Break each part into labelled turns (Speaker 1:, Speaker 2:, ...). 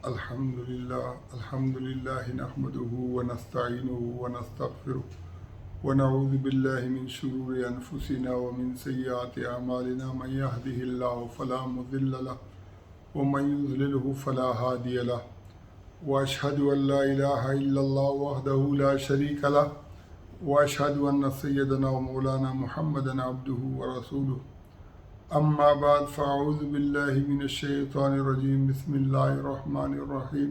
Speaker 1: الحمد لله نحمده ونستعينه ونستغفره ونعوذ بالله من شرور أنفسنا ومن سيئات أعمالنا من يهده الله فلا مضل له ومن يضلله فلا هادي له وأشهد أن لا إله إلا الله وحده لا شريك له وأشهد أن سيدنا ومولانا محمدا عبده ورسوله أما بعد فأعوذ بالله من الشيطان الرجيم بسم الله الرحمن الرحيم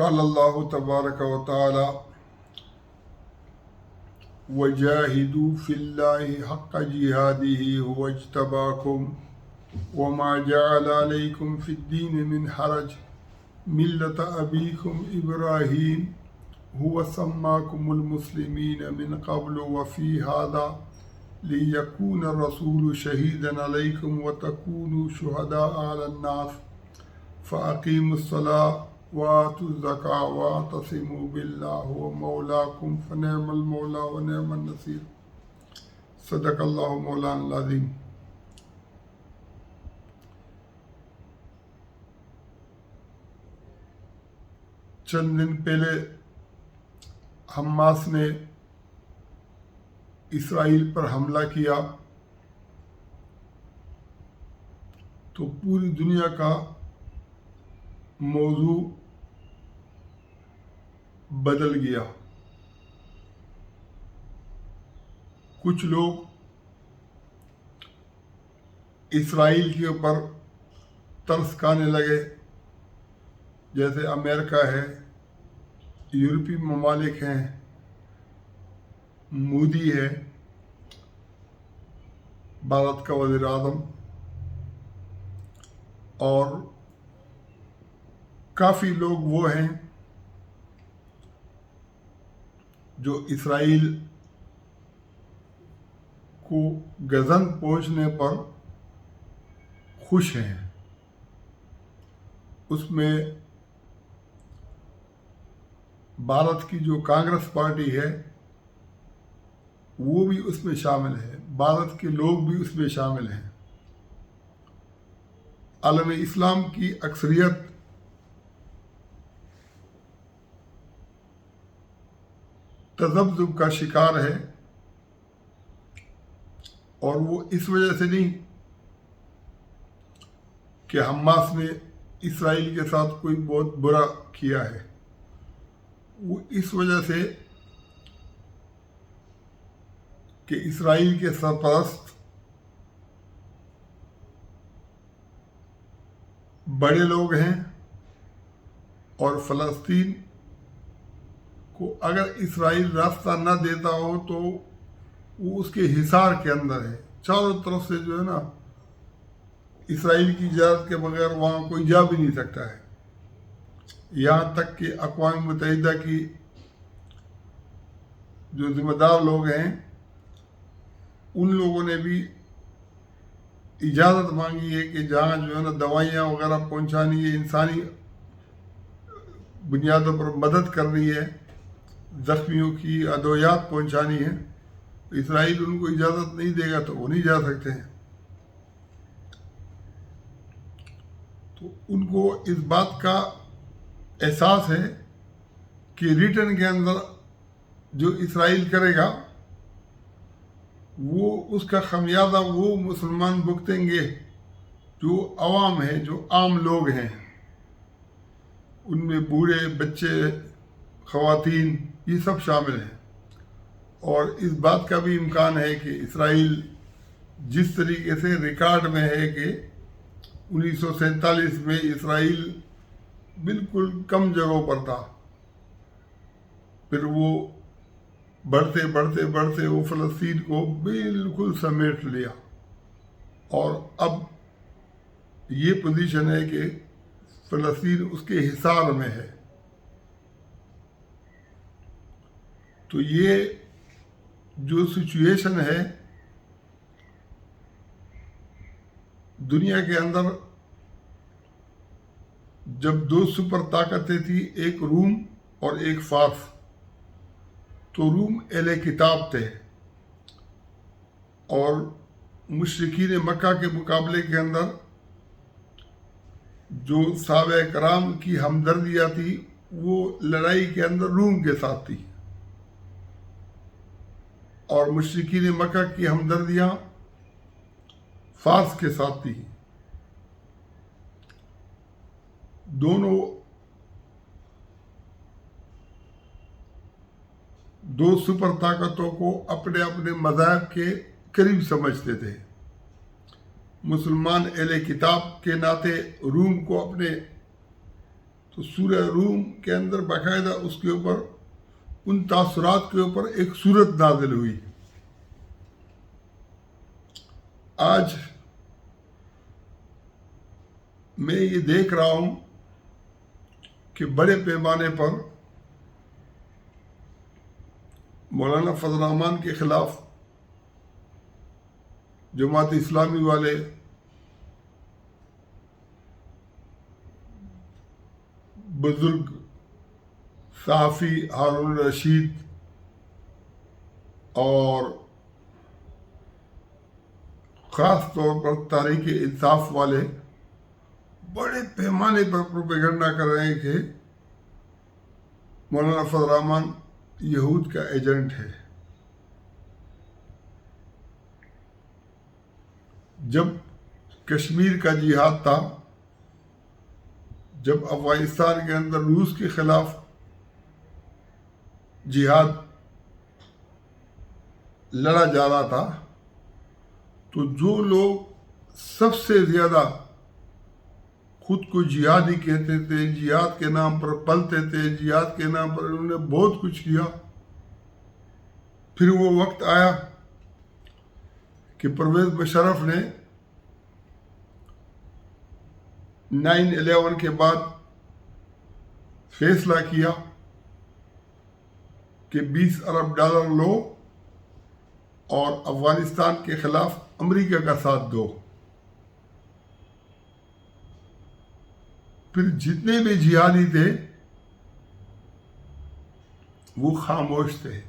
Speaker 1: قال الله تبارك وتعالى وجاهدوا في الله حق جهاده هو اجتباكم وما جعل عليكم في الدين من حرج ملة أبيكم إبراهيم هو سماكم المسلمين من قبل وفي هذا ليكون الرسول شهيدا عليكم وتكونوا شهداء على الناس فأقيموا الصلاة وآتوا الزكاة واعتصموا بالله هو مولاكم فنعم المولى ونعم النصير صدق اللہ مولانا العظیم۔ چند دن پہلے حماس نے اسرائیل پر حملہ کیا تو پوری دنیا کا موضوع بدل گیا۔ کچھ لوگ اسرائیل کے اوپر ترس کھانے لگے، جیسے امریکہ ہے، یورپی ممالک ہیں، مودی ہے، بھارت کا وزیر اعظم، اور کافی لوگ وہ ہیں جو اسرائیل کو غزن پہنچنے پر خوش ہیں۔ اس میں بھارت کی جو کانگریس پارٹی ہے وہ بھی اس میں شامل ہے، بھارت کے لوگ بھی اس میں شامل ہیں۔ عالم اسلام کی اکثریت تذبذب کا شکار ہے، اور وہ اس وجہ سے نہیں کہ حماس نے اسرائیل کے ساتھ کوئی بہت برا کیا ہے، وہ اس وجہ سے کہ اسرائیل کے سرپرست بڑے لوگ ہیں، اور فلسطین کو اگر اسرائیل راستہ نہ دیتا ہو تو وہ اس کے حصار کے اندر ہے۔ چاروں طرف سے جو ہے نا، اسرائیل کی اجازت کے بغیر وہاں کوئی جا بھی نہیں سکتا ہے۔ یہاں تک کہ اقوام متحدہ کی جو ذمہ دار لوگ ہیں ان لوگوں نے بھی اجازت مانگی ہے کہ جہاں جو ہے نا دوائیاں وغیرہ پہنچانی ہے، انسانی بنیادوں پر مدد کرنی ہے، زخمیوں کی ادویات پہنچانی ہے، اسرائیل ان کو اجازت نہیں دے گا تو وہ نہیں جا سکتے ہیں۔ تو ان کو اس بات کا احساس ہے کہ ریٹرن کے اندر جو اسرائیل کرے گا وہ اس کا خمیازہ وہ مسلمان بھگتیں گے جو عوام ہیں، جو عام لوگ ہیں، ان میں بوڑھے، بچے، خواتین، یہ سب شامل ہیں۔ اور اس بات کا بھی امکان ہے کہ اسرائیل جس طریقے سے ریکارڈ میں ہے کہ 1947 میں اسرائیل بالکل کم جگہوں پر تھا، پھر وہ بڑھتے بڑھتے بڑھتے وہ فلسطین کو بالکل سمیٹ لیا، اور اب یہ پوزیشن ہے کہ فلسطین اس کے حصار میں ہے۔ تو یہ جو سچویشن ہے دنیا کے اندر، جب دو سپر طاقتیں تھیں، ایک روم اور ایک فارس، تو روم اہل کتاب تھے، اور مشرکین مکہ کے مقابلے کے اندر جو صحابہ کرام کی ہمدردیاں تھی وہ لڑائی کے اندر روم کے ساتھ تھی، اور مشرکین مکہ کی ہمدردیاں فارس کے ساتھ تھی۔ دونوں دو سپر طاقتوں کو اپنے اپنے مذاہب کے قریب سمجھتے تھے۔ مسلمان اہل کتاب کے ناطے روم کو اپنے، تو سورہ روم کے اندر باقاعدہ اس کے اوپر ان تاثرات کے اوپر ایک سورت نازل ہوئی۔ آج میں یہ دیکھ رہا ہوں کہ بڑے پیمانے پر مولانا فضل الرحمان کے خلاف جماعت اسلامی والے، بزرگ صحافی ہارون رشید اور خاص طور پر تحریک انصاف والے بڑے پیمانے پر پروپیگنڈا کر رہے ہیں کہ مولانا فضل الرحمان یہود کا ایجنٹ ہے۔ جب کشمیر کا جہاد تھا، جب افغانستان کے اندر روس کے خلاف جہاد لڑا جا رہا تھا، تو جو لوگ سب سے زیادہ خود کو جہادی کہتے تھے، جہاد کے نام پر پلتے تھے، جہاد کے نام پر انہوں نے بہت کچھ کیا، پھر وہ وقت آیا کہ پرویز مشرف نے 9/11 کے بعد فیصلہ کیا کہ $20 ارب لو اور افغانستان کے خلاف امریکہ کا ساتھ دو۔ پھر جتنے بھی جہادی تھے وہ خاموش تھے۔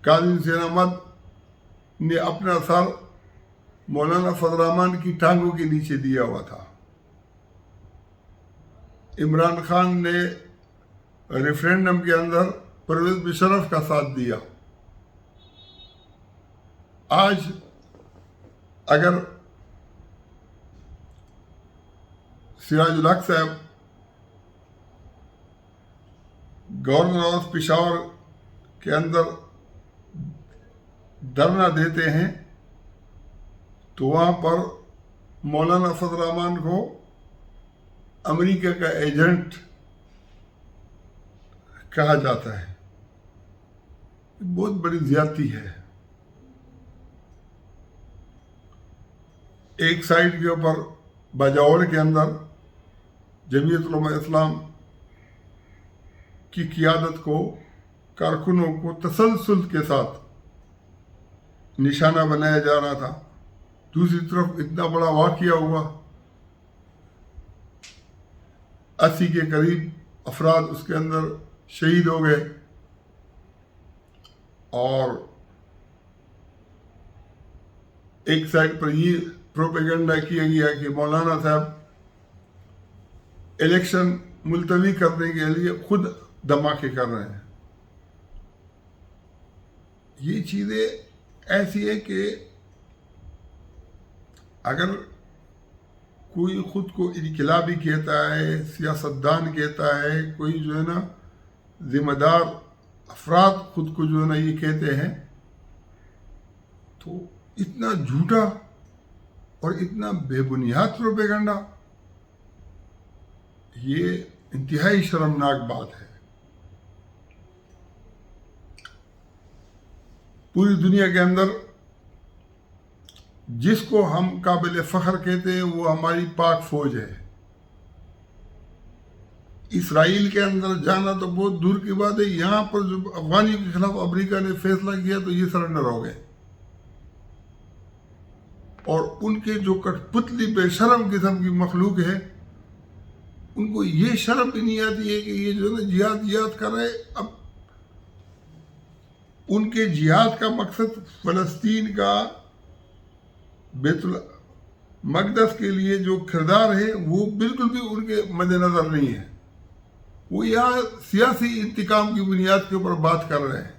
Speaker 1: قاضی حسین احمد نے اپنا سر مولانا فضل الرحمان کی ٹانگوں کے نیچے دیا ہوا تھا۔ عمران خان نے ریفرینڈم کے اندر پرویز مشرف کا ساتھ دیا۔ آج اگر سراج الحق صاحب گورنر آف پشاور کے اندر دھرنا دیتے ہیں تو وہاں پر مولانا فضل الرحمان کو امریکہ کا ایجنٹ کہا جاتا ہے۔ بہت بڑی زیادتی ہے۔ ایک سائڈ کے اوپر باجوڑ کے اندر جمعیت علماء اسلام کی قیادت کو، کارکنوں کو تسلسل کے ساتھ نشانہ بنایا جا رہا تھا، دوسری طرف اتنا بڑا واقعہ ہوا، 80 کے قریب افراد اس کے اندر شہید ہو گئے، اور ایک سائڈ پر یہ پروپیگنڈا کیا گیا کہ مولانا صاحب الیکشن ملتوی کرنے کے لیے خود دھماکے کر رہے ہیں۔ یہ چیزیں ایسی ہے کہ اگر کوئی خود کو انقلابی کہتا ہے، سیاستدان کہتا ہے، کوئی جو ہے نا ذمہ دار افراد خود کو جو ہے نا یہ کہتے ہیں، تو اتنا جھوٹا اور اتنا بے بنیاد پروپیگنڈا، یہ انتہائی شرمناک بات ہے۔ پوری دنیا کے اندر جس کو ہم قابل فخر کہتے ہیں وہ ہماری پاک فوج ہے۔ اسرائیل کے اندر جانا تو بہت دور کی بات ہے، یہاں پر جو افغانیوں کے خلاف امریکہ نے فیصلہ کیا تو یہ سرنڈر ہو گئے، اور ان کے جو کٹ پتلی بے شرم قسم کی مخلوق ہے، ان کو یہ شرم بھی نہیں آتی ہے کہ یہ جو ہے نا جہاد کر رہے۔ اب ان کے جہاد کا مقصد فلسطین کا بیت المقدس کے لیے جو کردار ہے وہ بالکل بھی ان کے مد نظر نہیں ہے. وہ یہاں سیاسی انتقام کی بنیاد کے اوپر بات کر رہے ہیں.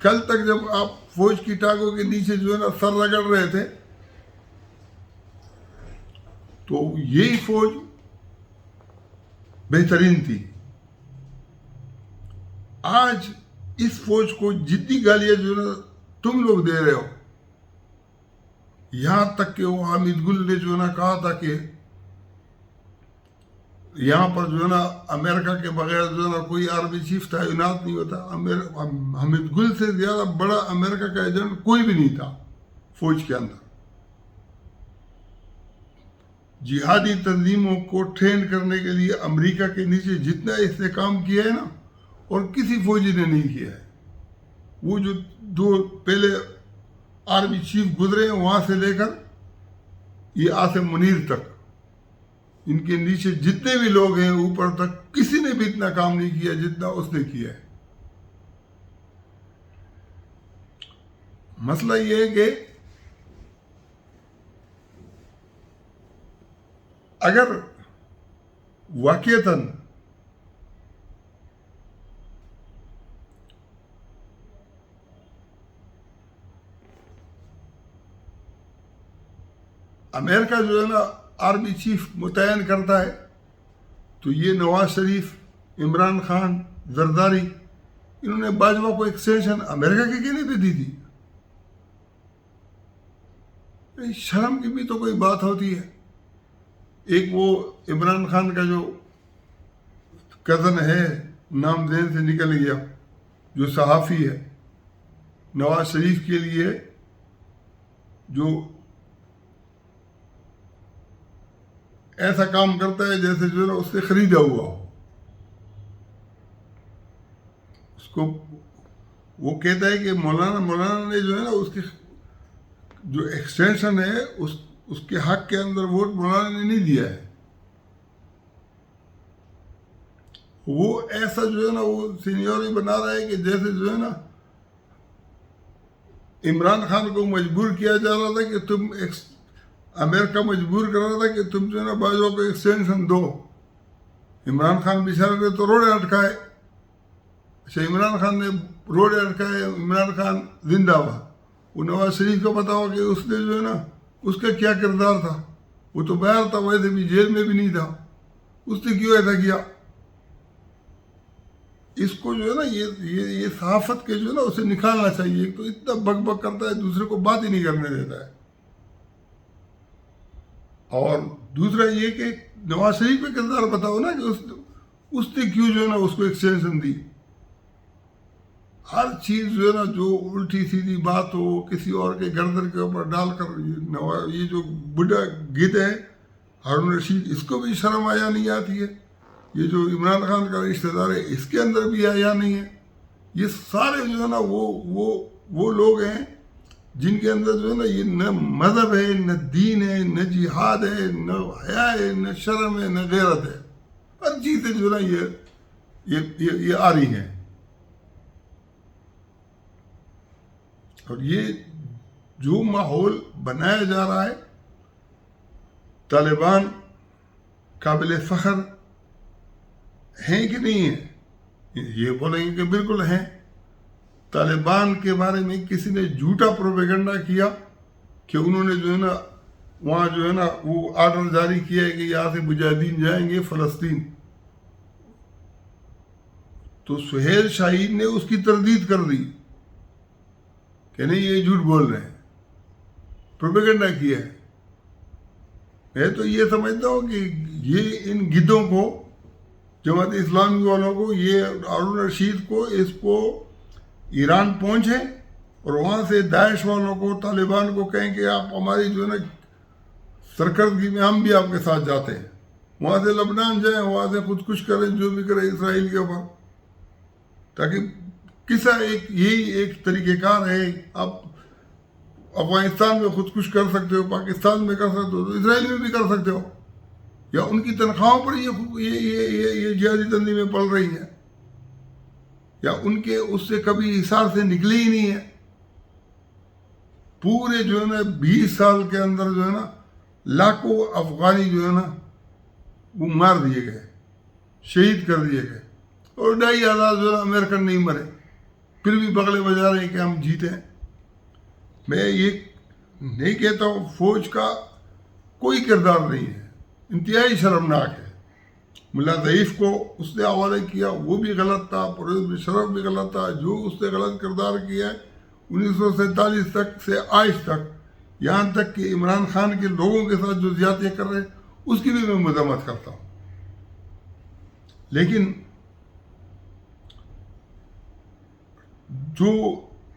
Speaker 1: کل تک جب آپ فوج کی ٹانگوں کے نیچے جو ہے نا سر رگڑ رہے تھے تو یہی فوج بہترین تھی. آج اس فوج کو جتنی گالیاں جو ہے نا تم لوگ دے رہے ہو، یہاں تک کہ وہ حامد گل نے جو ہے نا کہا تھا کہ یہاں پر جو ہے نا امریکہ کے بغیر جو ہے نا کوئی آرمی چیف تعینات نہیں ہوتا. حامد گل سے زیادہ بڑا امریکہ کا ایجنٹ کوئی بھی نہیں تھا فوج کے اندر. جہادی تنظیموں کو ٹرین کرنے کے لیے امریکہ کے نیچے جتنا اس نے کام کیا ہے نا اور کسی فوجی نے نہیں کیا ہے. وہ جو دو پہلے آرمی چیف گزرے ہیں وہاں سے لے کر یہ عاصم منیر تک، ان کے نیچے جتنے بھی لوگ ہیں اوپر تک کسی نے بھی اتنا کام نہیں کیا جتنا اس نے کیا ہے. مسئلہ یہ ہے کہ اگر واقعتاً امریکہ جو ہے نا آرمی چیف متعین کرتا ہے تو یہ نواز شریف، عمران خان، زرداری، انہوں نے باجوہ کو ایکسٹینشن امریکہ کے کہنے پہ دی تھی. شرم کی بھی تو کوئی بات ہوتی ہے. ایک وہ عمران خان کا جو کزن ہے نام ذہن سے نکل گیا جو صحافی ہے، نواز شریف کے لیے جو ایسا کام کرتا ہے جیسے جو ہے نا اس سے خریدا ہوا ہو. اس کو وہ کہتا ہے کہ مولانا نے جو ہے نا اس کی جو ایکسٹینشن ہے اس کے حق کے اندر ووٹ مولانا نے نہیں دیا ہے. وہ ایسا جو ہے نا وہ سینیوری بنا رہا ہے کہ جیسے جو ہے نا عمران خان کو مجبور کیا جا رہا تھا کہ تم امریکہ مجبور کر رہا تھا کہ تم جو ہے نا باجوہ کو ایکسٹینشن دو. عمران خان بیچارے نے تو روڑے اٹکائے. اچھا عمران خان نے روڑے اٹکائے، عمران خان زندہ ہوا. وہ نواز شریف کو پتا ہو کہ اس نے جو ہے نا اس کا کیا کردار تھا. وہ تو باہر تھا، ویسے بھی جیل میں بھی نہیں تھا. اس نے کیوں ایسا کیا؟ اس کو جو ہے نا یہ صحافت کے جو ہے نا اسے نکالنا چاہیے. ایک تو اتنا بک بک کرتا ہے، دوسرے کو بات ہی نہیں کرنے دیتا ہے. اور دوسرا یہ کہ نواز شریف کا کردار بتاؤ نا کہ اس نے کیوں جو ہے نا اس کو ایکسٹینشن دی. ہر چیز جو ہے نا جو الٹی سیدھی بات ہو کسی اور کے گردن کے اوپر ڈال کر یہ جو بڈھا گد ہے ہارون رشید، اس کو بھی شرم آیا نہیں آتی ہے. یہ جو عمران خان کا رشتہ دار ہے اس کے اندر بھی آیا نہیں ہے. یہ سارے جو ہے نا وہ لوگ ہیں جن کے اندر جو ہے نا یہ نہ مذہب ہے، نہ دین ہے، نہ جہاد ہے، نہ حیا ہے، نہ شرم ہے، نہ غیرت ہے. ہر چیزیں جو ہے نا یہ آ رہی ہیں. اور یہ جو ماحول بنایا جا رہا ہے، طالبان قابل فخر ہیں کہ نہیں ہیں؟ یہ بولیں گے کہ بالکل ہیں. طالبان کے بارے میں کسی نے جھوٹا پروپیگنڈا کیا کہ انہوں نے جو ہے نا وہاں جو ہے نا وہ آرڈر جاری کیا ہے کہ یہاں سے مجاہدین جائیں گے فلسطین، تو سہیل شاہین نے اس کی تردید کر دی کہ نہیں یہ جھوٹ بول رہے ہیں، پروپیگنڈا کیا ہے. میں تو یہ سمجھتا ہوں کہ یہ ان گدوں کو، جماعت اسلامی والوں کو، یہ ہارون رشید کو، اس کو ایران پہنچیں اور وہاں سے داعش والوں کو، طالبان کو کہیں کہ آپ ہماری جو ہے نا سرکردگی میں ہم بھی آپ کے ساتھ جاتے ہیں. وہاں سے لبنان جائیں، وہاں سے خودکش کریں، جو بھی کریں اسرائیل کے اوپر، تاکہ یہی ایک طریقہ کار ہے. آپ افغانستان میں خودکش کر سکتے ہو، پاکستان میں کر سکتے ہو، تو اسرائیل میں بھی کر سکتے ہو. یا ان کی تنخواہوں پر یہ جہادی تنظیمیں پل رہی ہیں. یا ان کے اس سے کبھی حصار سے نکلے ہی نہیں ہے. پورے جو ہے نا 20 سال کے اندر جو ہے نا لاکھوں افغانی جو ہے نا وہ مار دیے گئے, شہید کر دیے گئے, اور 2,500 جو ہے نا امریکن نہیں مرے, پھر بھی بغلے بجا رہے ہیں کہ ہم جیتے ہیں. میں یہ نہیں کہتا ہوں فوج کا کوئی کردار نہیں ہے, انتہائی شرمناک ہے. ملا ضعیف کو اس نے حوالے کیا, وہ بھی غلط تھا. پرویز مشرف بھی غلط تھا. جو اس نے غلط کردار کیا ہے 1947 تک سے آج تک, یہاں تک کہ عمران خان کے لوگوں کے ساتھ جو زیادتیاں کر رہے ہیں اس کی بھی میں مذمت کرتا ہوں. لیکن جو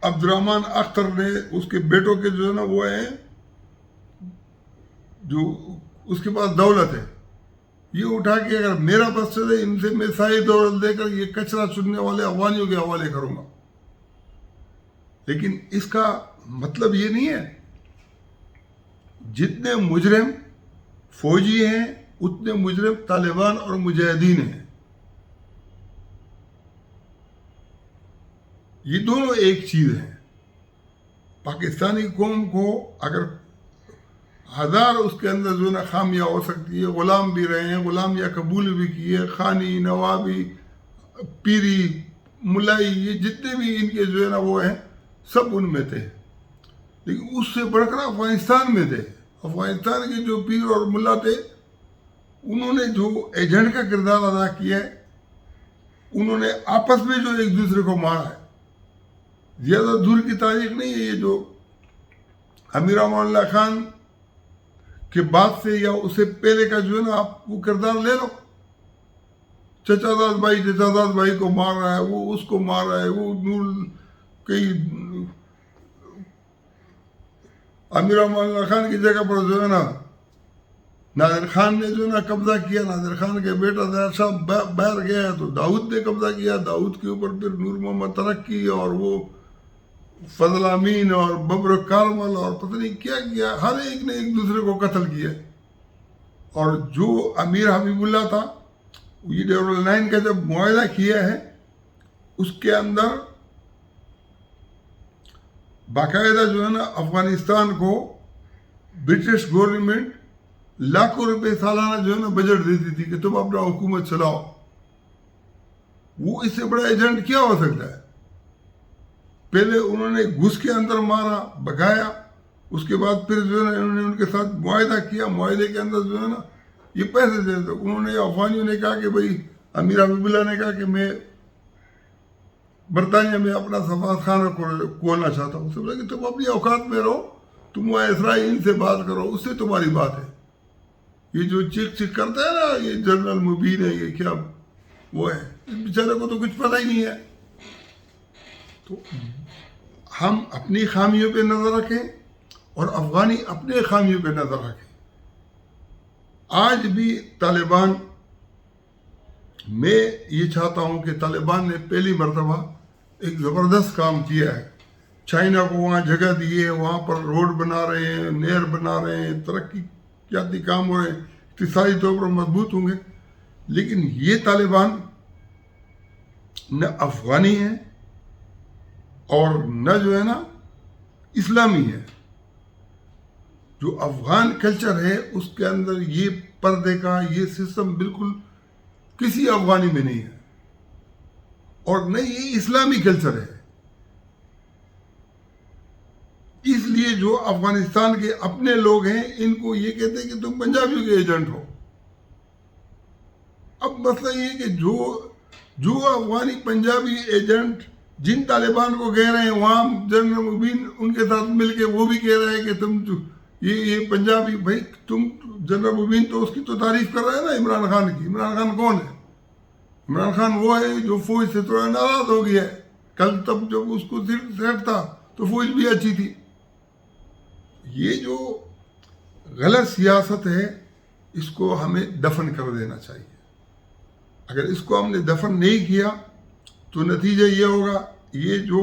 Speaker 1: عبد الرحمن اختر نے اس کے بیٹوں کے جو ہے نا وہ ہیں, جو اس کے پاس دولت ہے, یہ اٹھا کے اگر میرا بس چلے ان سے میں ساری دولت دے کر یہ کچرا چننے والے افغانیوں کے حوالے کروں گا. لیکن اس کا مطلب یہ نہیں ہے جتنے مجرم فوجی ہیں اتنے مجرم طالبان اور مجاہدین ہیں. یہ دونوں ایک چیز ہیں. پاکستانی قوم کو اگر ہزار اس کے اندر جو ہے نا خامیاں ہو سکتی ہے, غلام بھی رہے ہیں, غلامیاں قبول بھی کیے, خانی, نوابی, پیری, ملائی, یہ جتنے بھی ان کے جو ہے نا وہ ہیں سب ان میں تھے. لیکن اس سے بڑھ کر افغانستان میں تھے. افغانستان کے جو پیر اور ملا تھے انہوں نے جو ایجنٹ کا کردار ادا کیا ہے, انہوں نے آپس میں جو ایک دوسرے کو مارا ہے. زیادہ دور کی تاریخ نہیں ہے یہ جو امیر امان اللہ خان کے بعد سے یا اس سے پہلے کا جو ہے نا آپ وہ کردار لے لو. چچا داد بھائی کو مار رہا ہے, وہ اس کو مار رہا ہے, وہ نور کئی امیر امان اللہ خان کی جگہ پر جو ہے نا نادر خان نے جو ہے نا قبضہ کیا. نادر خان کے بیٹا ظاہر صاحب باہر گیا تو داؤد نے قبضہ کیا. داؤد کے اوپر پھر نور محمد ترقی اور وہ فضل امین اور ببر کارمل اور پتہ نہیں کیا کیا, ہر ایک نے ایک دوسرے کو قتل کیا. اور جو امیر حبیب اللہ تھا یہ 9 کا جب معاہدہ کیا ہے اس کے اندر باقاعدہ جو ہے نا افغانستان کو برٹش گورنمنٹ لاکھوں روپے سالانہ جو ہے نا بجٹ دیتی تھی کہ تم اپنا حکومت چلاؤ. وہ اس سے بڑا ایجنٹ کیا ہو سکتا ہے؟ پہلے انہوں نے گھس کے اندر مارا, بگایا, اس کے بعد پھر جو ہے نا انہوں نے ان کے ساتھ معاہدہ کیا. معاہدے کے اندر جو ہے نا یہ پیسے دے دے. انہوں نے افغانیوں نے کہا کہ بھائی امیر حبیب اللہ نے کہا کہ میں برطانیہ میں اپنا سفارت خانہ کھولنا چاہتا ہوں. سب کہ تم اپنی اوقات میں رہو, تم وہاں اسرائیل سے بات کرو, اس سے تمہاری بات ہے. یہ جو چیک کرتا ہے نا یہ جنرل مبین ہے, یہ کیا وہ ہے, اس بیچارے کو تو کچھ پتہ ہی نہیں ہے. تو ہم اپنی خامیوں پہ نظر رکھیں اور افغانی اپنے خامیوں پہ نظر رکھیں. آج بھی طالبان, میں یہ چاہتا ہوں کہ طالبان نے پہلی مرتبہ ایک زبردست کام کیا ہے. چائنا کو وہاں جگہ دی ہے, وہاں پر روڈ بنا رہے ہیں, نہر بنا رہے ہیں, ترقیاتی کام ہو رہے ہیں, اقتصادی طور پر مضبوط ہوں گے. لیکن یہ طالبان نہ افغانی ہیں اور نہ جو ہے نا اسلامی ہے. جو افغان کلچر ہے اس کے اندر یہ پردے کا یہ سسٹم بالکل کسی افغانی میں نہیں ہے, اور نہ یہ اسلامی کلچر ہے. اس لیے جو افغانستان کے اپنے لوگ ہیں ان کو یہ کہتے ہیں کہ تم پنجابیوں کے ایجنٹ ہو. اب مسئلہ یہ ہے کہ جو افغانی پنجابی ایجنٹ جن طالبان کو کہہ رہے ہیں وہاں جنرل مبین ان کے ساتھ مل کے وہ بھی کہہ رہے ہیں کہ تم یہ پنجابی, بھائی تم جنرل مبین تو اس کی تو تعریف کر رہے ہیں نا عمران خان کی. عمران خان کون ہے؟ عمران خان وہ ہے جو فوج سے تھوڑا ناراض ہو گیا ہے. کل تب جب اس کو سیٹ تھا تو فوج بھی اچھی تھی. یہ جو غلط سیاست ہے اس کو ہمیں دفن کر دینا چاہیے. اگر اس کو ہم نے دفن نہیں کیا تو نتیجہ یہ ہوگا, یہ جو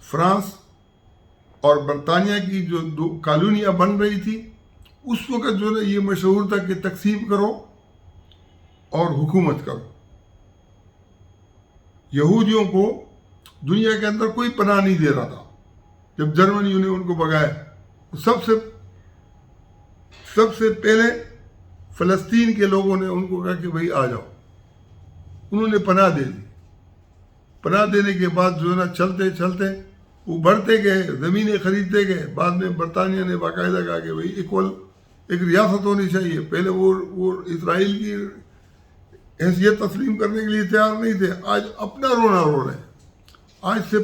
Speaker 1: فرانس اور برطانیہ کی جو 2 کالونیاں بن رہی تھی اس وقت جو ہے یہ مشہور تھا کہ تقسیم کرو اور حکومت کرو. یہودیوں کو دنیا کے اندر کوئی پناہ نہیں دے رہا تھا. جب جرمنیوں نے ان کو بھگایا، سب سے پہلے فلسطین کے لوگوں نے ان کو کہا کہ بھائی آ جاؤ. انہوں نے پناہ دے دی. پناہ دینے کے بعد جو ہے نا چلتے چلتے وہ بڑھتے گئے، زمینیں خریدتے گئے. بعد میں برطانیہ نے باقاعدہ کہا کہ بھائی ایک ریاست ہونی چاہیے. پہلے وہ اسرائیل کی حیثیت تسلیم کرنے کے لیے تیار نہیں تھے. آج اپنا رونا رو رہے ہیں. آج سے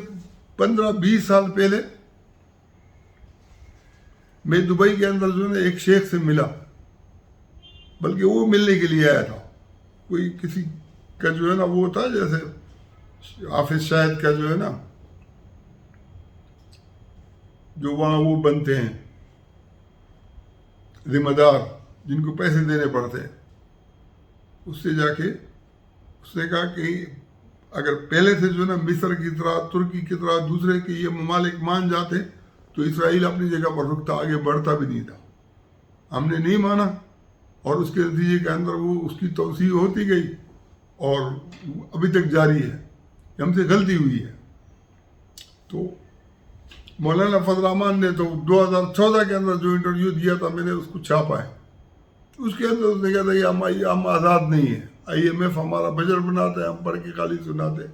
Speaker 1: 15-20 سال پہلے میں دبئی کے اندر جو ہے نا ایک شیخ سے ملا، بلکہ وہ ملنے کے لیے آیا تھا. کوئی کسی کا جو ہے نا وہ تھا، جیسے حافظ شاہد کا جو ہے نا جو وہاں وہ بنتے ہیں ذمہ دار، جن کو پیسے دینے پڑتے ہیں. اس سے جا کے اس نے کہا کہ اگر پہلے سے جو ہے نا مصر کی طرح، ترکی کی طرح دوسرے کے یہ ممالک مان جاتے تو اسرائیل اپنی جگہ پر رکتا، آگے بڑھتا بھی نہیں تھا. ہم نے نہیں مانا، اور اس کے نتیجے کے اندر وہ اس کی توسیع ہوتی گئی اور ابھی تک جاری ہے. ہم سے غلطی ہوئی ہے. تو مولانا فضل الرحمان نے تو 2014 کے اندر جو انٹرویو دیا تھا، میں نے اس کو چھاپا ہے. اس کے اندر اس نے کہا تھا کہ ہم آزاد نہیں ہیں. IMF ہمارا بجٹ بناتا ہے، ہم پڑھ کے خالی سناتے ہیں.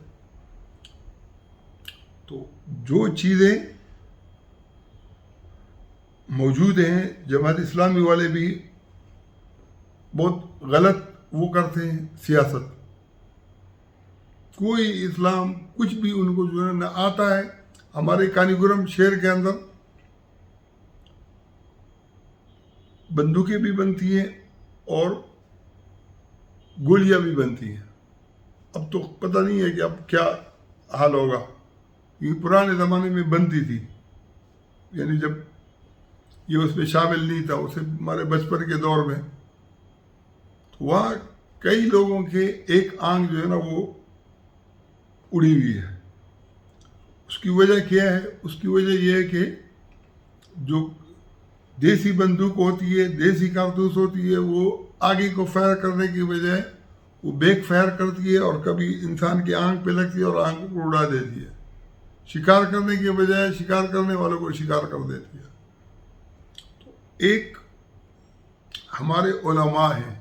Speaker 1: تو جو چیزیں موجود ہیں، جماعت اسلامی والے بھی بہت غلط وہ کرتے ہیں سیاست. کوئی اسلام کچھ بھی ان کو جو ہے نہ آتا ہے. ہمارے کانی گرم شہر کے اندر بندوقیں بھی بنتی ہیں اور گولیاں بھی بنتی ہیں. اب تو پتہ نہیں ہے کہ اب کیا حال ہوگا. یہ پرانے زمانے میں بنتی تھی، یعنی جب یہ اس میں شامل نہیں تھا، اسے ہمارے بچپن کے دور میں. تو وہاں کئی لوگوں کے ایک آنکھ جو ہے نا وہ اڑی ہوئی ہے. اس کی وجہ کیا ہے؟ اس کی وجہ یہ ہے کہ جو دیسی بندوق ہوتی ہے، دیسی کارتوس ہوتی ہے، وہ آگے کو فائر کرنے کی بجائے وہ بیک فائر کرتی ہے اور کبھی انسان کی آنکھ پہ لگتی ہے اور آنکھ کو اڑا دیتی ہے. شکار کرنے کے بجائے شکار کرنے والوں کو شکار کر دیتی ہے. تو ایک ہمارے علماء ہیں،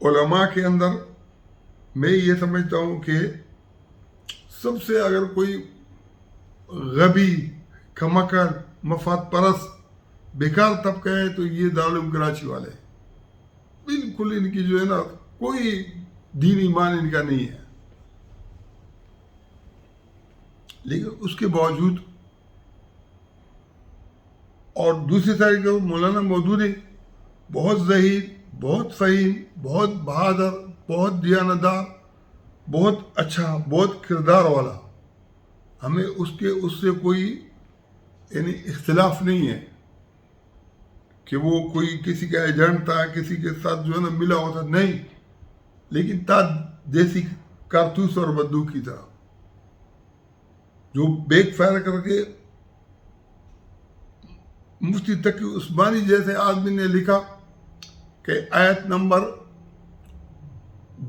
Speaker 1: علماء کے اندر میں یہ سمجھتا ہوں کہ سب سے اگر کوئی غبی، کھمکڑ، مفاد پرست، بیکار طبقہ ہے تو یہ دارالعلوم کراچی والے. بالکل ان کی جو ہے نا کوئی دین ایمان ان کا نہیں ہے. لیکن اس کے باوجود اور دوسری سائڈ کا مولانا مودودی بہت ذہین، بہت فہیم، بہت بہادر، بہت دیانتدار، بہت اچھا، بہت کردار والا. ہمیں اس سے کوئی یعنی اختلاف نہیں ہے کہ وہ کوئی کسی کا ایجنٹ تھا، کسی کے ساتھ جو ہے نا ملا ہوتا نہیں. لیکن تھا دیسی کارتوس اور بندوق کی طرح، جو بیک فائر کر کے مفتی تقی عثمانی جیسے آدمی نے لکھا کہ آیت نمبر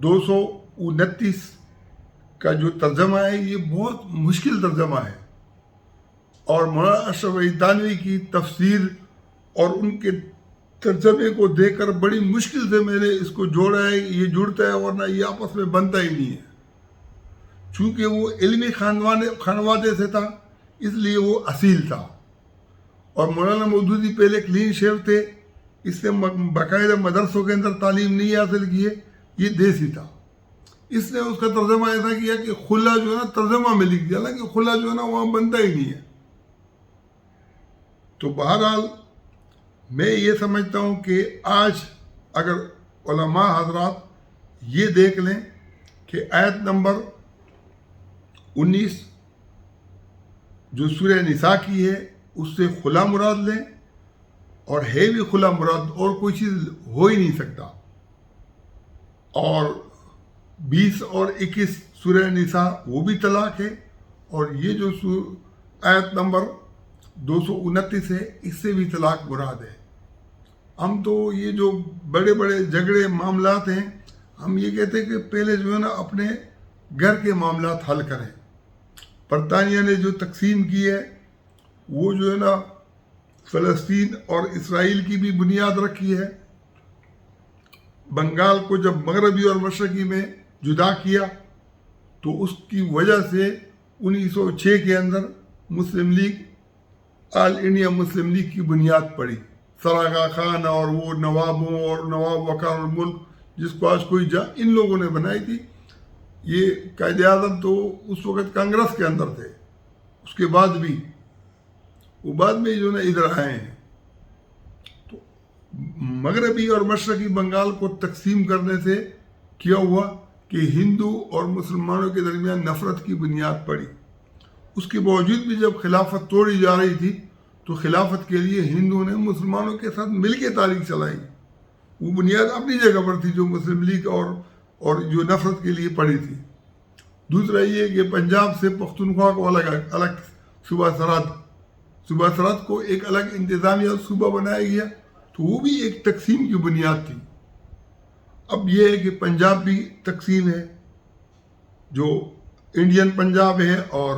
Speaker 1: 229 کا جو ترجمہ ہے یہ بہت مشکل ترجمہ ہے. اور مولانا اشرف علی تھانوی کی تفسیر اور ان کے ترجمے کو دیکھ کر بڑی مشکل سے میں نے اس کو جوڑا ہے. یہ جڑتا ہے ورنہ یہ آپس میں بنتا ہی نہیں ہے. چونکہ وہ علمی خانوادے سے تھا اس لیے وہ اصیل تھا. اور مولانا مودودی پہلے کلین شیو تھے، اس نے باقاعدہ مدرسوں کے اندر تعلیم نہیں حاصل کی ہے، یہ دیسی تھا. اس نے اس کا ترجمہ ایسا کیا کہ خلا جو ہے نا ترجمہ میں لکھ دیا، حالانکہ خلا جو ہے نا وہاں بنتا ہی نہیں ہے. تو بہرحال میں یہ سمجھتا ہوں کہ آج اگر علماء حضرات یہ دیکھ لیں کہ آیت نمبر 19 جو سورہ نساء کی ہے اس سے خلا مراد لیں، اور ہے بھی خلا مراد، اور کوئی چیز ہو ہی نہیں سکتا. اور 20 اور 21 سورہ نساء وہ بھی طلاق ہے، اور یہ جو آیت نمبر 229 ہے اس سے بھی طلاق مراد ہے. ہم تو یہ جو بڑے بڑے جھگڑے معاملات ہیں، ہم یہ کہتے ہیں کہ پہلے جو ہے نا اپنے گھر کے معاملات حل کریں. برطانیہ نے جو تقسیم کی ہے وہ جو ہے نا فلسطین اور اسرائیل کی بھی بنیاد رکھی ہے. بنگال کو جب مغربی اور مشرقی میں جدا کیا تو اس کی وجہ سے 1906 کے اندر مسلم لیگ آل انڈیا مسلم لیگ کی بنیاد پڑی. سر آغا خان اور وہ نوابوں اور نواب وقار الملک جس کو آج کوئی ان لوگوں نے بنائی تھی. یہ قائد اعظم تو اس وقت کانگریس کے اندر تھے. اس کے بعد بھی وہ بعد میں جو ہے ادھر آئے ہیں. تو مغربی اور مشرقی بنگال کو تقسیم کرنے سے کیا ہوا کہ ہندو اور مسلمانوں کے درمیان نفرت کی بنیاد پڑی. اس کے باوجود بھی جب خلافت توڑی جا رہی تھی تو خلافت کے لیے ہندوؤں نے مسلمانوں کے ساتھ مل کے تاریخ چلائی. وہ بنیاد اپنی جگہ پر تھی جو مسلم لیگ اور جو نفرت کے لیے پڑی تھی. دوسرا یہ کہ پنجاب سے پختونخوا کو الگ صوبہ سرحد کو ایک الگ انتظامیہ صوبہ بنایا گیا تو وہ بھی ایک تقسیم کی بنیاد تھی. اب یہ ہے کہ پنجاب بھی تقسیم ہے، جو انڈین پنجاب ہے اور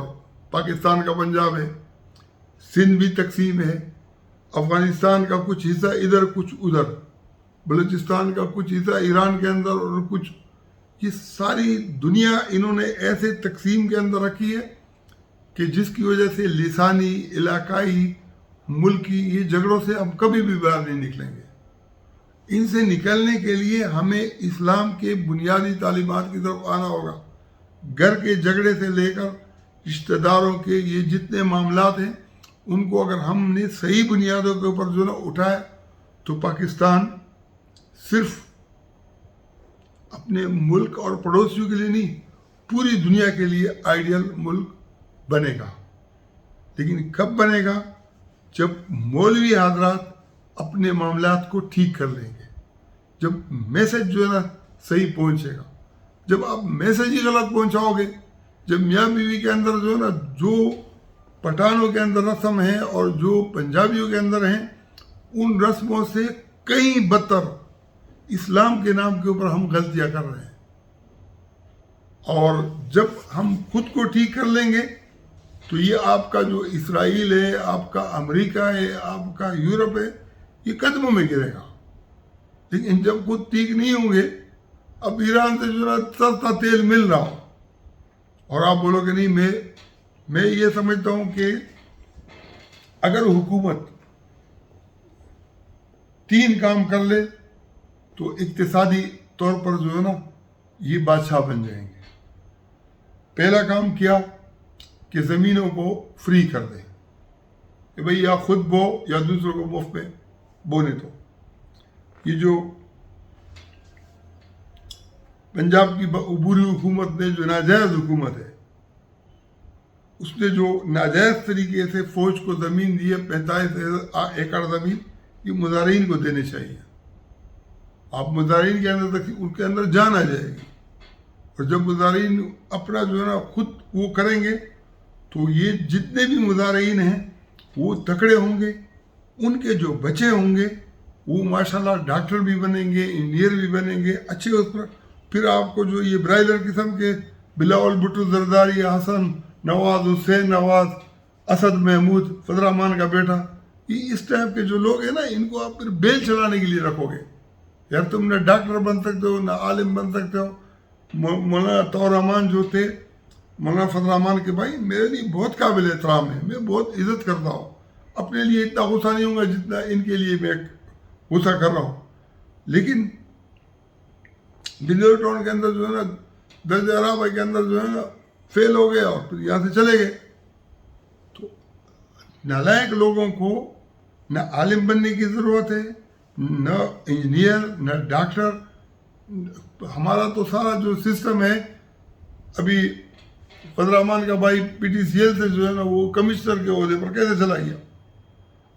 Speaker 1: پاکستان کا پنجاب ہے. سندھ بھی تقسیم ہے. افغانستان کا کچھ حصہ ادھر کچھ ادھر. بلوچستان کا کچھ حصہ ایران کے اندر اور کچھ. یہ ساری دنیا انہوں نے ایسے تقسیم کے اندر رکھی ہے کہ جس کی وجہ سے لسانی، علاقائی، ملکی یہ جھگڑوں سے ہم کبھی بھی باہر نہیں نکلیں گے. ان سے نکلنے کے لیے ہمیں اسلام کے بنیادی تعلیمات کی طرف آنا ہوگا. گھر کے جھگڑے سے لے کر رشتہ داروں کے یہ جتنے معاملات ہیں ان کو اگر ہم نے صحیح بنیادوں کے اوپر جو نا اٹھایا تو پاکستان صرف اپنے ملک اور پڑوسیوں کے لیے نہیں پوری دنیا کے لیے آئیڈیل ملک بنے گا. لیکن کب بنے گا؟ جب مولوی حضرات اپنے معاملات کو ٹھیک کر لیں گے، جب میسج جو ہے نا صحیح پہنچے گا. جب آپ میسج ہی غلط پہنچاؤ گے، جب میاں بیوی کے اندر جو ہے نا جو پٹھانوں کے اندر رسم ہیں اور جو پنجابیوں کے اندر ہیں ان رسموں سے کہیں بدتر اسلام کے نام کے اوپر ہم غلطیاں کر رہے ہیں. اور جب ہم خود کو ٹھیک کر لیں گے تو یہ آپ کا جو اسرائیل ہے، آپ کا امریکہ ہے، آپ کا یورپ ہے، یہ قدموں میں گرے گا. لیکن جب خود ٹھیک نہیں ہوں گے، اب ایران سے جو ہے سستا تیل مل رہا ہو اور آپ بولو کہ نہیں، میں یہ سمجھتا ہوں کہ اگر حکومت 3 کام کر لے تو اقتصادی طور پر جو ہے نا یہ بادشاہ بن جائیں گے. پہلا کام کیا کہ زمینوں کو فری کر دیں کہ بھئی یا خود بو یا دوسروں کو مفت میں بونے دو. یہ جو پنجاب کی عبوری حکومت نے جو ناجائز حکومت ہے اس نے جو ناجائز طریقے سے فوج کو زمین دی ہے 45 ایکڑ زمین، یہ مزارعین کو دینے چاہیے. آپ مزارعین کے اندر تک ان کے اندر جان آ جائے گی. اور جب مزارعین اپنا جو ہے نا خود وہ کریں گے تو یہ جتنے بھی مزارعین ہیں وہ تکڑے ہوں گے. ان کے جو بچے ہوں گے وہ ماشاءاللہ ڈاکٹر بھی بنیں گے، انجینئر بھی بنیں گے اچھے. اس پر پھر آپ کو جو یہ برائدر قسم کے بلاول بھٹو زرداری، حسن نواز، حسین نواز، اسد محمود فضل الرحمان کا بیٹا، یہ اس ٹائپ کے جو لوگ ہیں نا ان کو آپ پھر بیل چلانے کے لیے رکھو گے. یار تم نہ ڈاکٹر بن سکتے ہو، نہ عالم بن سکتے ہو. مولانا طور رحمان جو تھے، مولانا فضل الرحمان کے بھائی میرے لیے بہت قابل احترام ہے، میں بہت عزت کرتا ہوں. اپنے لیے اتنا غصہ نہیں ہوں گا جتنا ان کے لیے میں غصہ کر رہا ہوں. لیکن بلیور ٹاؤن کے اندر جو ہے نا درجہ عرابہ کے اندر جو ہے نا فیل ہو گئے اور پھر یہاں سے چلے گئے. تو نالائق لوگوں کو نہ عالم بننے کی ضرورت ہے، نہ انجینئر، نہ ڈاکٹر. ہمارا تو سارا جو سسٹم ہے، ابھی فضل الرحمان کا بھائی پی ٹی سی ایل سے جو ہے نا وہ کمشنر کے عہدے پر کیسے چلا گیا؟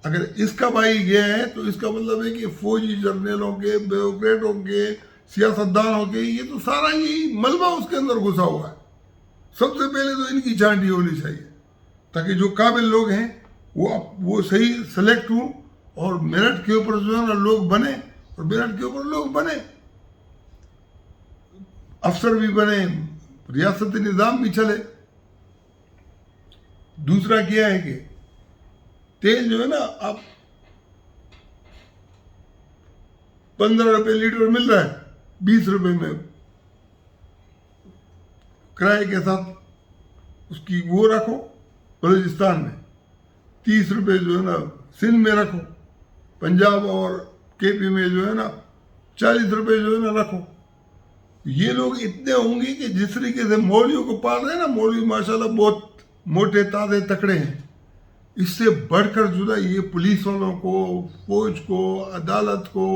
Speaker 1: اگر اس کا بھائی گیا ہے تو اس کا مطلب ہے کہ فوجی جرنیلوں کے، بیوروکریٹوں کے، سیاستدانوں کے، یہ تو سارا یہی ملبہ اس کے اندر گھسا ہوا ہے. سب سے پہلے تو ان کی چانٹی ہونی چاہیے تاکہ جو قابل لوگ ہیں وہ صحیح سلیکٹ ہوں اور میرٹ کے اوپر جو ہے نا لوگ بنے، اور میرٹ کے اوپر لوگ بنے، افسر بھی بنے، ریاست نظام بھی چلے. دوسرا کیا ہے کہ تیل جو ہے نا اب 15 روپے لیٹر مل رہا ہے, 20 روپے میں کرائے کے ساتھ اس کی وہ رکھو بلوچستان میں, 30 روپے جو ہے نا سندھ میں رکھو, پنجاب اور کے پی میں جو ہے نا 40 روپے جو ہے نا رکھو. یہ لوگ اتنے ہوں گے کہ جس طریقے سے مولویوں کو پال رہے ہیں نا, مولوی ماشاءاللہ بہت موٹے تازے تکڑے ہیں, اس سے بڑھ کر جو ہے یہ پولیس والوں کو, فوج کو, عدالت کو,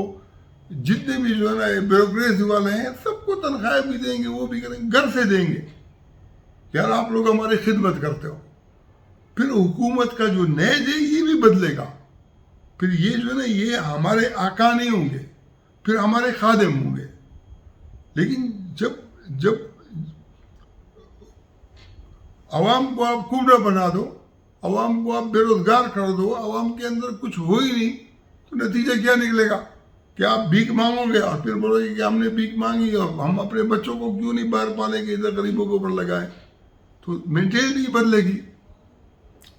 Speaker 1: جتنے بھی جو ہے نا بیوروکریسی والے ہیں سب کو تنخواہیں بھی دیں گے, وہ بھی کریں گے, گھر سے دیں گے. یار آپ لوگ ہماری خدمت کرتے ہو. پھر حکومت کا جو نیج ہے یہ بھی بدلے گا. پھر یہ جو ہے نا یہ ہمارے آقا نہیں ہوں گے, پھر ہمارے خادم ہوں گے. لیکن جب عوام کو آپ کوبرا بنا دو, عوام کو آپ بے روزگار کر دو, عوام کے اندر کچھ ہو ہی نہیں, تو نتیجہ کیا نکلے گا کہ آپ بھیک مانگو گے اور پھر بولو گے کہ ہم نے بھیک مانگی اور ہم اپنے بچوں کو کیوں نہیں باہر پالیں گے, ادھر غریبوں کے اوپر لگائیں. تو مینٹینٹی بدلے گی.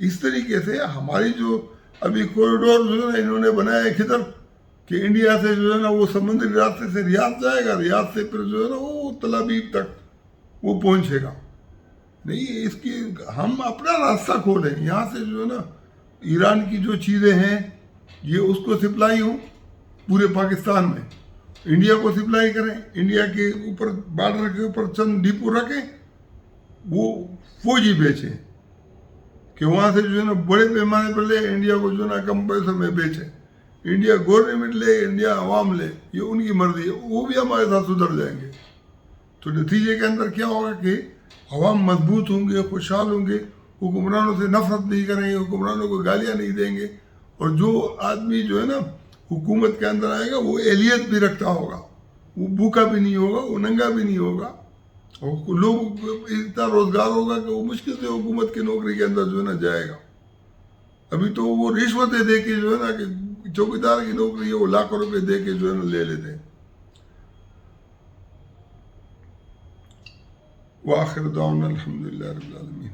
Speaker 1: اس طریقے سے ہماری جو ابھی کوریڈور جو ہے نا انہوں نے بنایا ہے کدھر کہ انڈیا سے جو ہے نا وہ سمندری راستے سے ریاض جائے گا, ریاض سے پھر جو ہے نا وہ تل ابیب تک وہ پہنچے گا. نہیں, اس کی ہم اپنا راستہ کھولیں. یہاں سے جو ہے نا ایران کی جو چیزیں ہیں یہ اس کو سپلائی ہوں پورے پاکستان میں, انڈیا کو سپلائی کریں, انڈیا کے اوپر بارڈر کے اوپر چند ڈپو رکھیں, وہ فوجی بیچیں کہ وہاں سے جو ہے نا بڑے پیمانے پر لے, انڈیا کو جو ہے نا کم پیسوں میں بیچیں. انڈیا گورنمنٹ لے, انڈیا عوام لے, یہ ان کی مرضی ہے, وہ بھی ہمارے ساتھ سدھر جائیں گے. تو نتیجے کے اندر کیا ہوگا کہ عوام مضبوط ہوں گے, خوشحال ہوں گے, حکمرانوں سے نفرت نہیں کریں گے, حکمرانوں کو گالیاں نہیں دیں گے. اور جو آدمی جو ہے نا حکومت کے اندر آئے گا وہ اہلیت بھی رکھتا ہوگا, وہ بھوکا بھی نہیں ہوگا, وہ ننگا بھی نہیں ہوگا, اور لوگ اتنا روزگار ہوگا کہ وہ مشکل سے حکومت کی نوکری کے اندر جو ہے نا جائے گا. ابھی تو وہ رشوتیں دے کے جو ہے نا کہ چوکیدار کی نوکری ہے وہ لاکھوں روپے دے کے جو ہے نا لے لیتے ہیں. وآخر دعوانا الحمدللہ رب العالمین.